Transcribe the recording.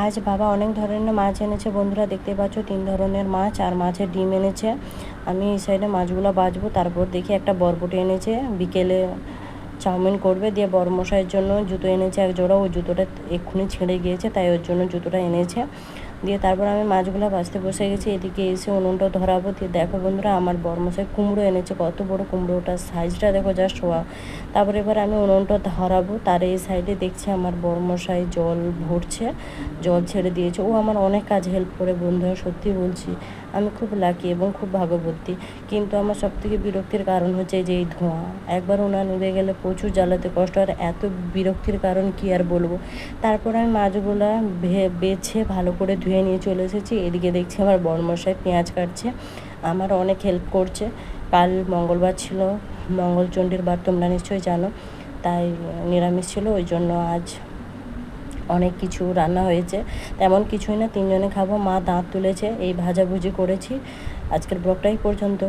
আজ বাবা অনেক ধরনের মাছ এনেছে বন্ধুরা, দেখতে পাচ্ছ 3 ধরনের মাছ আর মাছের ডিম এনেছে। আমি এই সাইডে মাছগুলো বাছবো, তারপর দেখি একটা বরবটি এনেছে, বিকেলে চাউমিন করবে। দিয়ে বড়মশাইয়ের জন্য জুতো এনেছে এক জোড়া, ওই জুতোটা এক্ষুনি ছিঁড়ে গিয়েছে, তাই ওর জন্য জুতোটা এনেছে। দিয়ে তারপর আমি মাছগুলো বাছতে বসে গেছি, এদিকে এসে উনুনটা ধরাবো। দিয়ে দেখো বন্ধুরা, আমার বড়মশাই কুমড়ো এনেছে, কত বড় কুমড়োটার সাইজটা দেখো, জাস্ট ওয়া। তারপরে এবার আমি উনুনটা ধরাবো, তার এই সাইডে দেখছি আমার বড়মশাই জল ভরছে, জল ছেড়ে দিয়েছে। ও আমার অনেক কাজ হেল্প করে বন্ধুরা, সত্যি বলছি আমি খুব লাকি এবং খুব ভাগ্যবতী। কিন্তু আমার সবথেকে বিরক্তির কারণ হচ্ছে যে এই ধোঁয়া, একবার উনান নিভে গেলে প্রচুর জ্বালাতে কষ্ট, আর এত বিরক্তির কারণ কি আর বলবো। তারপর আমি মাছগুলা বেছে ভালো করে ধুয়ে নিয়ে চলে এসেছি। এদিকে দেখছি আমার বড়মশাই পেঁয়াজ কাটছে, আমার অনেক হেল্প করছে। কাল মঙ্গলবার ছিল, মঙ্গলচণ্ডীর বার তোমরা নিশ্চয়ই জানো, তাই নিরামিষ ছিল, ওই জন্য আজ অনেক কিছু রান্না হয়েছে। তেমন কিছুই না, 3 জনে খাবো। মা দাঁত তুলেছে, এই ভাজাভুজি করেছি। আজকের ব্লগটাই পর্যন্ত।